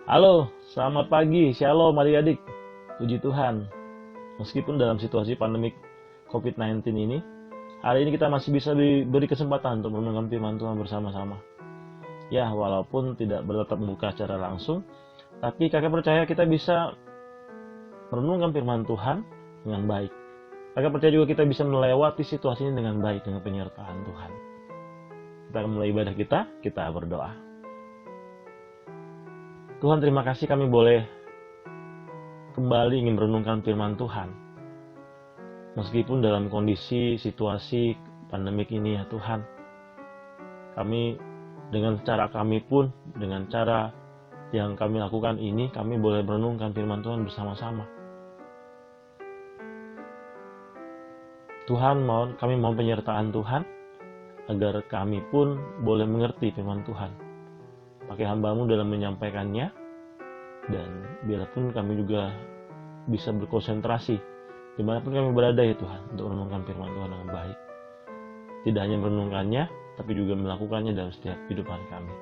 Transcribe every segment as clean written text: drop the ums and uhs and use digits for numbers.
Halo, selamat pagi, shalom adik-adik. Puji Tuhan, meskipun dalam situasi pandemik COVID-19 ini, hari ini kita masih bisa diberi kesempatan untuk merenungkan firman Tuhan bersama-sama. Ya, walaupun tidak bertatap muka secara langsung, tapi kakak percaya kita bisa merenungkan firman Tuhan dengan baik. Kakak percaya juga kita bisa melewati situasi ini dengan baik, dengan penyertaan Tuhan. Kita akan mulai ibadah kita berdoa. Tuhan, terima kasih kami boleh kembali ingin merenungkan firman Tuhan. Meskipun dalam kondisi situasi pandemik ini ya Tuhan, kami dengan cara kami pun, dengan cara yang kami lakukan ini, kami boleh merenungkan firman Tuhan bersama-sama. Tuhan, kami mohon penyertaan Tuhan, agar kami pun boleh mengerti firman Tuhan. Pakai hamba-Mu dalam menyampaikannya, dan biarpun kami juga bisa berkonsentrasi dimanapun kami berada ya Tuhan, untuk merenungkan firman Tuhan dengan baik. Tidak hanya merenungkannya, tapi juga melakukannya dalam setiap kehidupan kami.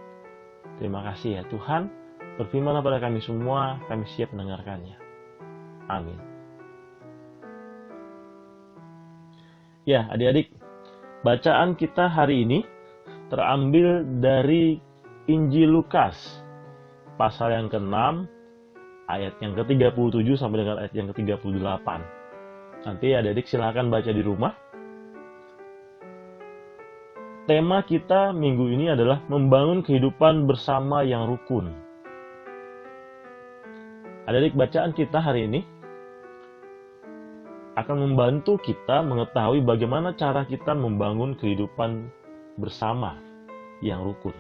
Terima kasih ya Tuhan, berfirmanlah pada kami semua, kami siap mendengarkannya. Amin. Ya adik-adik, bacaan kita hari ini terambil dari Injil Lukas, pasal yang ke-6, ayat yang ke-37 sampai dengan ayat yang ke-38. Nanti adik-adik silakan baca di rumah. Tema kita minggu ini adalah membangun kehidupan bersama yang rukun. Adik-adik, bacaan kita hari ini akan membantu kita mengetahui bagaimana cara kita membangun kehidupan bersama yang rukun.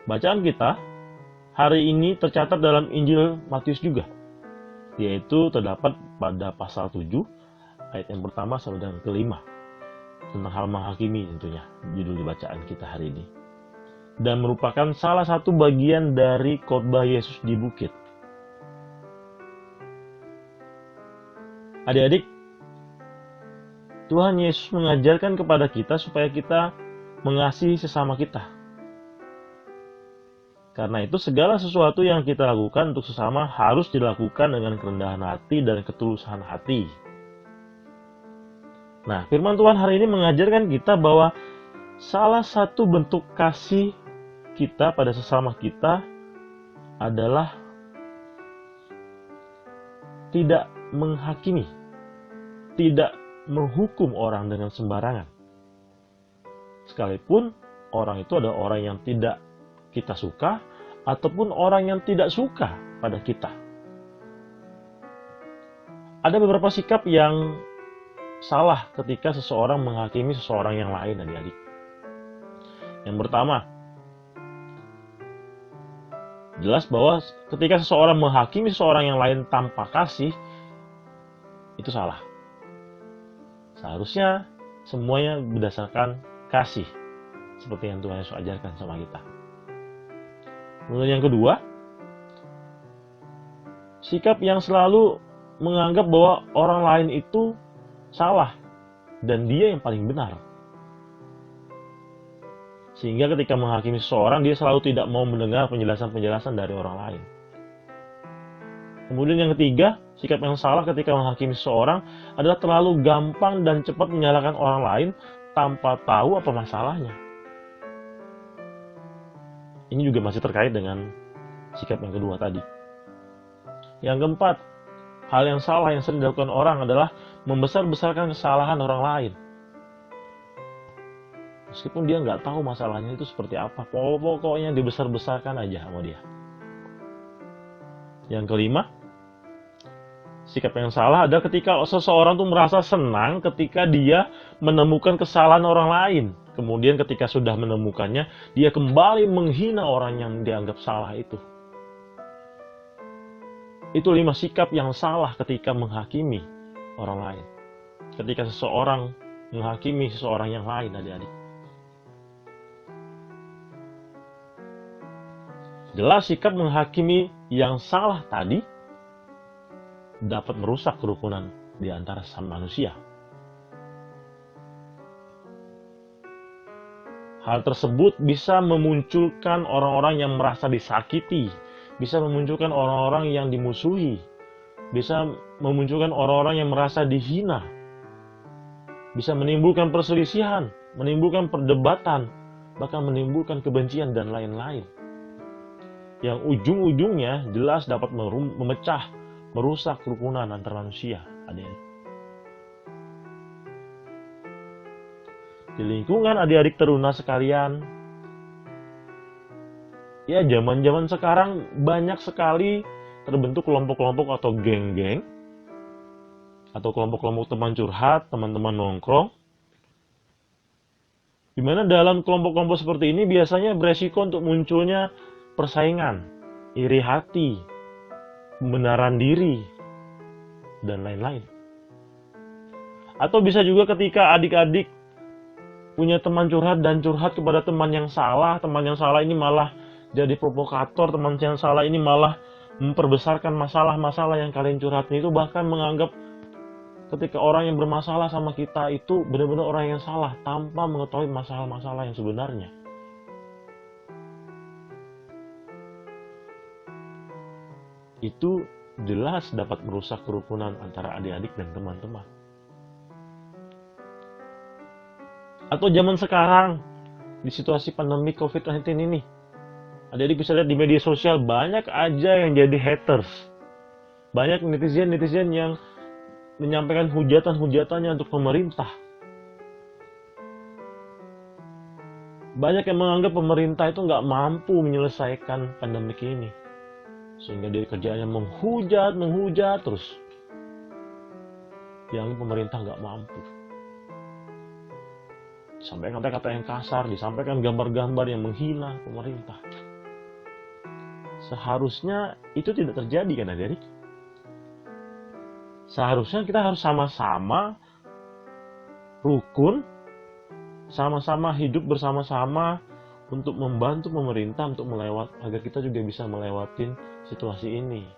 Bacaan kita hari ini tercatat dalam Injil Matius juga, yaitu terdapat pada pasal 7, ayat yang pertama sampai dengan ke-5, tentang hal menghakimi tentunya, judul bacaan kita hari ini. Dan merupakan salah satu bagian dari khotbah Yesus di bukit. Adik-adik, Tuhan Yesus mengajarkan kepada kita supaya kita mengasihi sesama kita. Karena itu segala sesuatu yang kita lakukan untuk sesama harus dilakukan dengan kerendahan hati dan ketulusan hati. Nah, firman Tuhan hari ini mengajarkan kita bahwa salah satu bentuk kasih kita pada sesama kita adalah tidak menghakimi, tidak menghukum orang dengan sembarangan. Sekalipun orang itu adalah orang yang tidak kita suka, ataupun orang yang tidak suka pada kita. Ada beberapa sikap yang salah ketika seseorang menghakimi seseorang yang lain, adik-adik. Yang pertama, jelas bahwa ketika seseorang menghakimi seseorang yang lain tanpa kasih, itu salah. Seharusnya semuanya berdasarkan kasih, seperti yang Tuhan Yesus ajarkan sama kita. Kemudian yang kedua, sikap yang selalu menganggap bahwa orang lain itu salah dan dia yang paling benar. Sehingga ketika menghakimi seseorang, dia selalu tidak mau mendengar penjelasan-penjelasan dari orang lain. Kemudian yang ketiga, sikap yang salah ketika menghakimi seseorang adalah terlalu gampang dan cepat menyalahkan orang lain tanpa tahu apa masalahnya. Ini juga masih terkait dengan sikap yang kedua tadi. Yang keempat, hal yang salah yang sering dilakukan orang adalah membesar-besarkan kesalahan orang lain. Meskipun dia nggak tahu masalahnya itu seperti apa, pokoknya dibesar-besarkan aja sama dia. Yang kelima, sikap yang salah adalah ketika seseorang tuh merasa senang ketika dia menemukan kesalahan orang lain. Kemudian ketika sudah menemukannya, dia kembali menghina orang yang dianggap salah itu. Itu 5 sikap yang salah ketika menghakimi orang lain. Ketika seseorang menghakimi seseorang yang lain, adik-adik. Jelas sikap menghakimi yang salah tadi dapat merusak kerukunan di antara sesama manusia. Hal tersebut bisa memunculkan orang-orang yang merasa disakiti, bisa memunculkan orang-orang yang dimusuhi, bisa memunculkan orang-orang yang merasa dihina, bisa menimbulkan perselisihan, menimbulkan perdebatan, bahkan menimbulkan kebencian dan lain-lain. Yang ujung-ujungnya jelas dapat memecah, merusak kerukunan antar manusia, adik-adik. Di lingkungan adik-adik teruna sekalian, ya zaman-zaman sekarang banyak sekali terbentuk kelompok-kelompok atau geng-geng, atau kelompok-kelompok teman curhat, teman-teman nongkrong, di mana dalam kelompok-kelompok seperti ini biasanya beresiko untuk munculnya persaingan, iri hati, pembenaran diri, dan lain-lain. Atau bisa juga ketika adik-adik punya teman curhat dan curhat kepada teman yang salah ini malah jadi provokator, teman yang salah ini malah memperbesarkan masalah-masalah yang kalian curhatin itu, bahkan menganggap ketika orang yang bermasalah sama kita itu benar-benar orang yang salah tanpa mengetahui masalah-masalah yang sebenarnya. Itu jelas dapat merusak kerukunan antara adik-adik dan teman-teman. Atau zaman sekarang, di situasi pandemi COVID-19 ini, adik-adik bisa lihat di media sosial banyak aja yang jadi haters. Banyak netizen-netizen yang menyampaikan hujatan-hujatannya untuk pemerintah. Banyak yang menganggap pemerintah itu nggak mampu menyelesaikan pandemi ini. Sehingga dia kerjanya menghujat terus. Yang pemerintah nggak mampu. Disampaikan kata-kata yang kasar, disampaikan gambar-gambar yang menghina pemerintah. Seharusnya itu tidak terjadi kan adik-adik? Seharusnya kita harus sama-sama rukun, sama-sama hidup bersama-sama untuk membantu pemerintah untuk agar kita juga bisa melewatin situasi ini.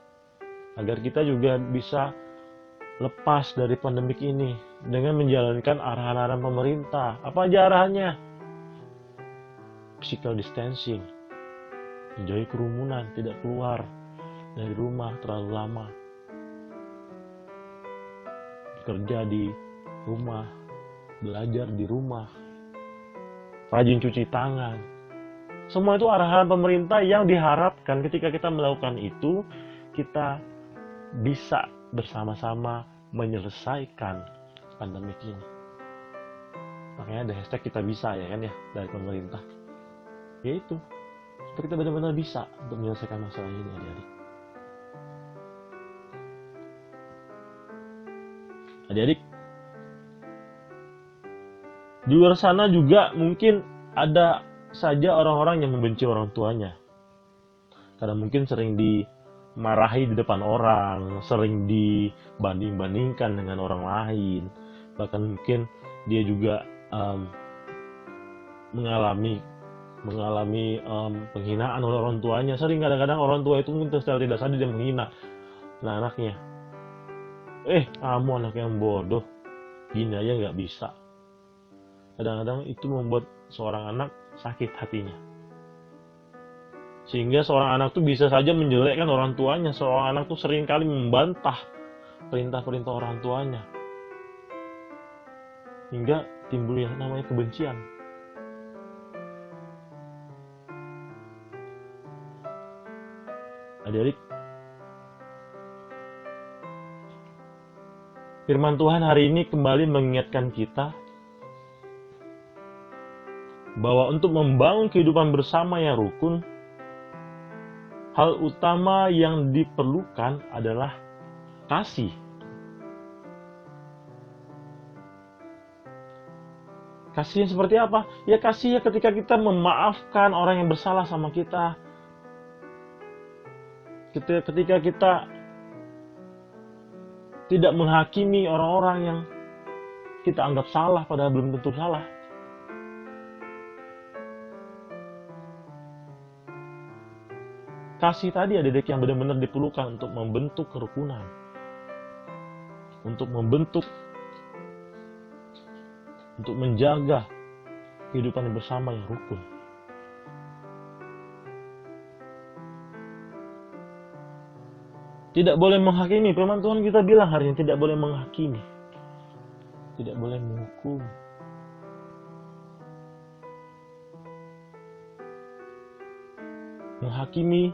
Agar kita juga bisa lepas dari pandemik ini dengan menjalankan arahan-arahan pemerintah. Apa aja arahannya? Physical distancing, menjauhi kerumunan, tidak keluar dari rumah terlalu lama, bekerja di rumah, belajar di rumah, rajin cuci tangan. Semua itu arahan pemerintah yang diharapkan ketika kita melakukan itu, kita bisa bersama-sama menyelesaikan pandemi ini. Makanya ada hashtag kita bisa ya kan ya dari pemerintah. Yaitu supaya kita benar-benar bisa untuk menyelesaikan masalah ini adik-adik. Adik-adik, di luar sana juga mungkin ada saja orang-orang yang membenci orang tuanya. Karena mungkin sering dimarahi di depan orang, sering dibanding-bandingkan dengan orang lain. Bahkan mungkin dia juga mengalami penghinaan oleh orang tuanya. Sering kadang-kadang orang tua itu mungkin secara tidak sadar dia menghina anaknya. Kamu anak yang bodoh, gini aja nggak bisa. Kadang-kadang itu membuat seorang anak sakit hatinya. Sehingga seorang anak tuh bisa saja menjelekkan orang tuanya. Seorang anak tuh seringkali membantah perintah-perintah orang tuanya. Hingga timbul yang namanya kebencian. Adik-adik, firman Tuhan hari ini kembali mengingatkan kita bahwa untuk membangun kehidupan bersama yang rukun, hal utama yang diperlukan adalah kasih. Kasih yang seperti apa? Ya kasih ketika kita memaafkan orang yang bersalah sama kita. Ketika kita tidak menghakimi orang-orang yang kita anggap salah padahal belum tentu salah. Kasih tadi adik-adik yang benar-benar diperlukan untuk membentuk kerukunan. Untuk membentuk, untuk menjaga kehidupan bersama yang rukun. Tidak boleh menghakimi. Firman Tuhan kita bilang hari ini tidak boleh menghakimi. Tidak boleh menghukum. Menghakimi,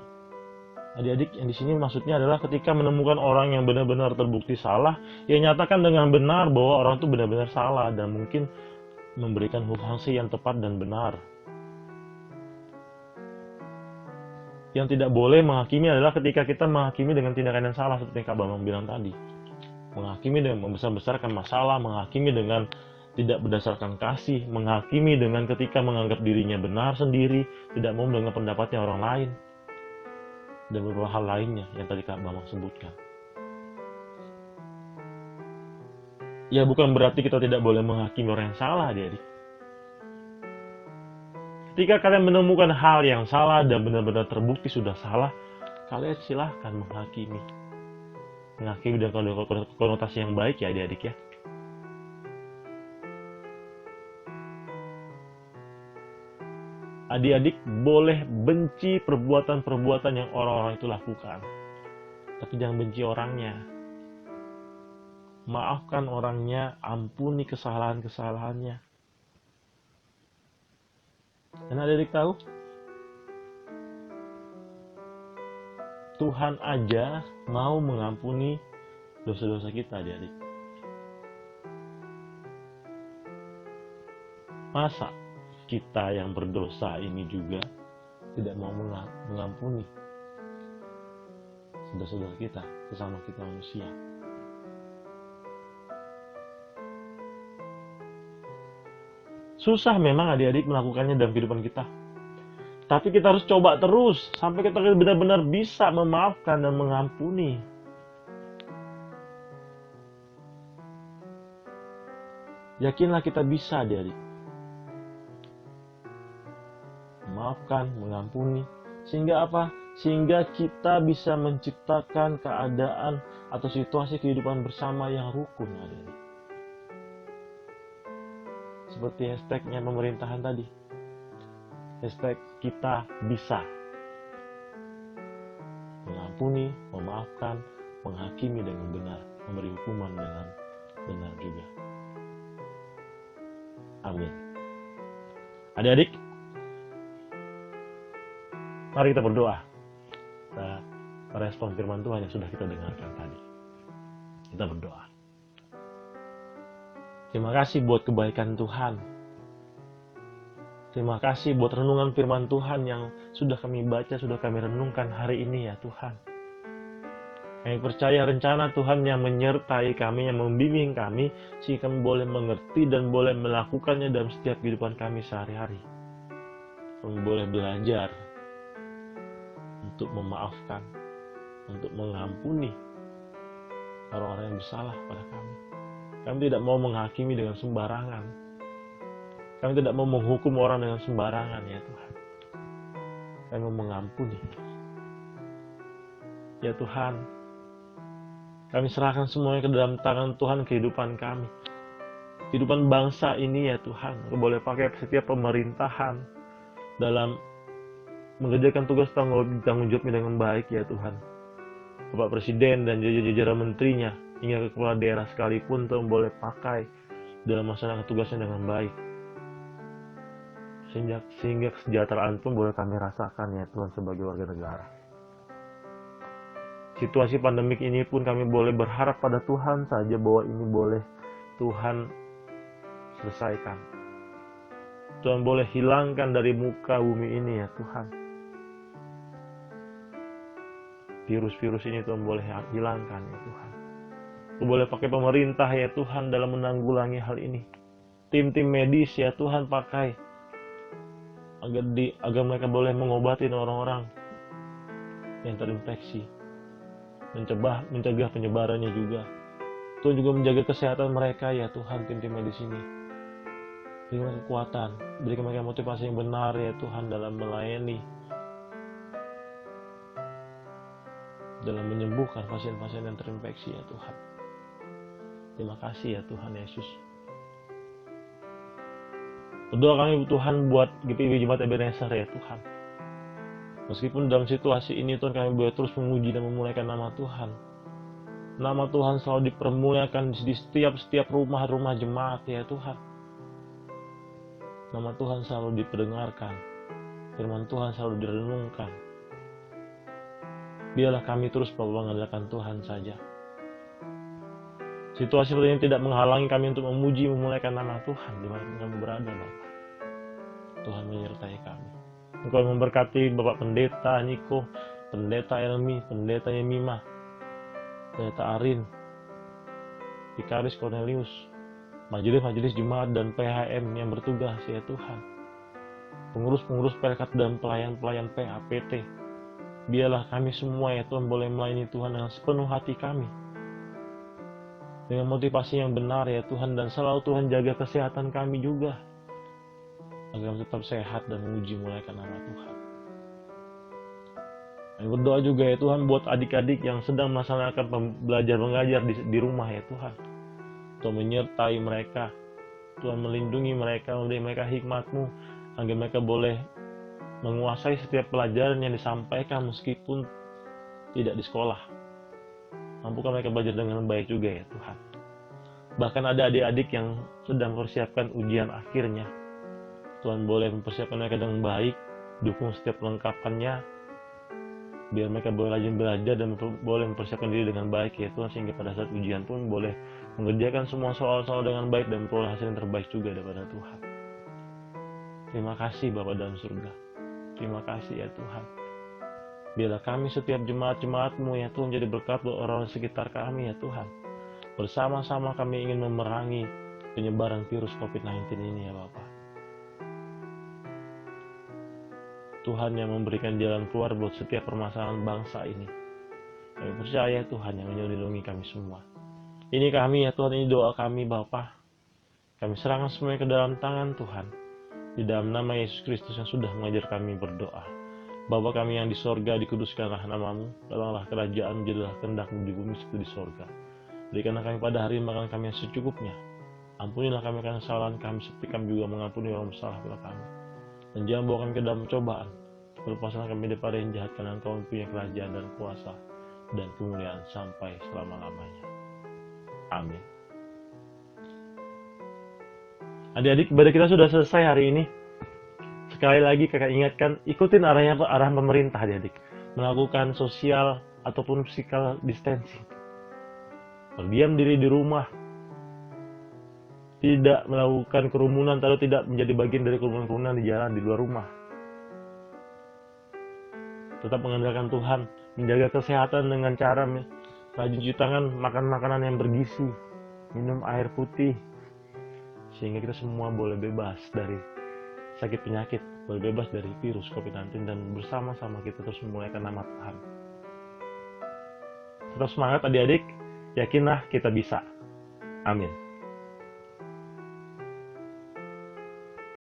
adik-adik, yang di sini maksudnya adalah ketika menemukan orang yang benar-benar terbukti salah, ya nyatakan dengan benar bahwa orang itu benar-benar salah dan mungkin memberikan sanksi yang tepat dan benar. Yang tidak boleh menghakimi adalah ketika kita menghakimi dengan tindakan yang salah, seperti Kak Bambang bilang tadi. Menghakimi dengan membesar-besarkan masalah, menghakimi dengan tidak berdasarkan kasih, menghakimi dengan ketika menganggap dirinya benar sendiri, tidak mau mendengar pendapatnya orang lain, dan beberapa hal lainnya yang tadi Kak Bambang sebutkan. Ya bukan berarti kita tidak boleh menghakimi orang yang salah, adik-adik. Ketika kalian menemukan hal yang salah dan benar-benar terbukti sudah salah, kalian silahkan menghakimi. Menghakimi dengan konotasi yang baik ya adik-adik ya. Adik-adik boleh benci perbuatan-perbuatan yang orang-orang itu lakukan. Tapi jangan benci orangnya. Maafkan orangnya, ampuni kesalahan-kesalahannya. Dan adik-adik tahu, Tuhan aja mau mengampuni dosa-dosa kita, adik-adik. Masa kita yang berdosa ini juga tidak mau mengampuni saudara-saudara kita, sesama kita manusia? Susah memang adik-adik melakukannya dalam kehidupan kita. Tapi kita harus coba terus sampai kita benar-benar bisa memaafkan dan mengampuni. Yakinlah kita bisa, adik-adik. Memaafkan, mengampuni. Sehingga apa? Sehingga kita bisa menciptakan keadaan atau situasi kehidupan bersama yang rukun, adik-adik. Seperti hashtagnya pemerintahan tadi. Hashtag kita bisa. Mengampuni, memaafkan, menghakimi dengan benar, memberi hukuman dengan benar juga. Amin. Adik-adik, mari kita berdoa. Kita merespon firman Tuhan yang sudah kita dengarkan tadi. Kita berdoa. Terima kasih buat kebaikan Tuhan. Terima kasih buat renungan firman Tuhan yang sudah kami baca, sudah kami renungkan hari ini ya Tuhan. Kami percaya rencana Tuhan yang menyertai kami, yang membimbing kami, sehingga kami boleh mengerti dan boleh melakukannya dalam setiap kehidupan kami sehari-hari. Kami boleh belajar untuk memaafkan, untuk mengampuni orang-orang yang bersalah pada kami. Kami tidak mau menghakimi dengan sembarangan. Kami tidak mau menghukum orang dengan sembarangan ya Tuhan. Kami mau mengampuni. Ya Tuhan, kami serahkan semuanya ke dalam tangan Tuhan kehidupan kami. Kehidupan bangsa ini ya Tuhan. Kau boleh pakai setiap pemerintahan dalam mengerjakan tugas tanggung jawabnya dengan baik ya Tuhan. Bapak Presiden dan jajaran menterinya, hingga ke kepala daerah sekalipun Tuhan boleh pakai dalam melaksanakan tugasnya dengan baik. Sehingga kesejahteraan pun boleh kami rasakan ya Tuhan sebagai warga negara. Situasi pandemik ini pun kami boleh berharap pada Tuhan saja bahwa ini boleh Tuhan selesaikan. Tuhan boleh hilangkan dari muka bumi ini ya Tuhan. Virus-virus ini Tuhan boleh hilangkan ya Tuhan. Tuhan boleh pakai pemerintah ya Tuhan dalam menanggulangi hal ini. Tim-tim medis ya Tuhan pakai agar mereka boleh mengobati orang-orang yang terinfeksi, mencegah penyebarannya juga. Tuhan juga menjaga kesehatan mereka ya Tuhan, tim-tim medis ini. Berikan kekuatan, berikan mereka motivasi yang benar ya Tuhan dalam melayani, dalam menyembuhkan pasien-pasien yang terinfeksi ya Tuhan. Terima kasih ya Tuhan Yesus. Berdoa kami Tuhan buat GPIB Jemaat Ebenezer ya Tuhan. Meskipun dalam situasi ini Tuhan, kami boleh terus memuji dan memuliakan nama Tuhan. Nama Tuhan selalu dipermuliakan di setiap rumah-rumah jemaat ya Tuhan. Nama Tuhan selalu diperdengarkan. Firman Tuhan selalu direnungkan. Biarlah kami terus mengandalkan Tuhan saja. Situasi seperti ini tidak menghalangi kami untuk memuji memuliakan nama Tuhan dimanapun kami berada, Bapak. Tuhan menyertai kami. Engkau memberkati Bapak Pendeta Niko, Pendeta Elmi, Pendeta Yemima, Pendeta Arin, Vikaris Cornelius, majelis-majelis jemaat dan PHM yang bertugas ya Tuhan. Pengurus-pengurus Pelkat dan pelayan-pelayan PAPT. Biarlah kami semua ya Tuhan boleh melayani Tuhan dengan sepenuh hati kami. Dengan motivasi yang benar ya Tuhan, dan selalu Tuhan jaga kesehatan kami juga. Agar tetap sehat dan memuji muliakan nama Tuhan. Kami berdoa juga ya Tuhan buat adik-adik yang sedang melaksanakan belajar mengajar di rumah ya Tuhan. Tuhan menyertai mereka. Tuhan melindungi mereka, memberi mereka hikmat-Mu, agar mereka boleh menguasai setiap pelajaran yang disampaikan meskipun tidak di sekolah. Mampukan mereka belajar dengan baik juga ya Tuhan. Bahkan ada adik-adik yang sedang mempersiapkan ujian akhirnya. Tuhan boleh mempersiapkan mereka dengan baik, dukung setiap pelengkapannya, biar mereka boleh rajin belajar dan boleh mempersiapkan diri dengan baik ya Tuhan, sehingga pada saat ujian pun boleh mengerjakan semua soal-soal dengan baik dan memperoleh hasil yang terbaik juga daripada Tuhan. Terima kasih Bapa dalam surga. Terima kasih ya Tuhan. Biarlah kami setiap jemaat-jemaat-Mu ya Tuhan jadi berkat buat orang sekitar kami ya Tuhan. Bersama-sama kami ingin memerangi penyebaran virus COVID-19 ini ya Bapa. Tuhan yang memberikan jalan keluar buat setiap permasalahan bangsa ini. Kami percaya Tuhan yang melindungi kami semua. Ini kami ya Tuhan, ini doa kami Bapa. Kami serahkan semuanya ke dalam tangan Tuhan. Di dalam nama Yesus Kristus yang sudah mengajar kami berdoa. Bapa kami yang di sorga, dikuduskanlah nama-Mu. Datanglah kerajaan, jadilah kehendak-Mu di bumi seperti di sorga. Berikanlah kami pada hari makan kami yang secukupnya. Ampunilah kami akan kesalahan kami, seperti kami juga mengampuni orang bersalah kepada kami. Dan jangan bawa kami ke dalam cobaan. Lepaslah kami daripada yang jahat, karena Engkau mempunyai kerajaan dan kuasa dan kemuliaan sampai selama-lamanya. Amin. Adik-adik, ibadah kita sudah selesai hari ini. Sekali lagi kakak ingatkan, ikutin arahan pemerintah adik-adik. Melakukan sosial ataupun physical distancing. Berdiam diri di rumah. Tidak melakukan kerumunan atau tidak menjadi bagian dari kerumunan-kerumunan di jalan, di luar rumah. Tetap mengandalkan Tuhan, menjaga kesehatan dengan cara rajin cuci tangan, makan makanan yang bergizi, minum air putih, sehingga kita semua boleh bebas dari sakit penyakit, boleh bebas dari virus COVID-19, dan bersama-sama kita terus memuliakan nama Tuhan. Tetap semangat adik-adik, yakinlah kita bisa. Amin.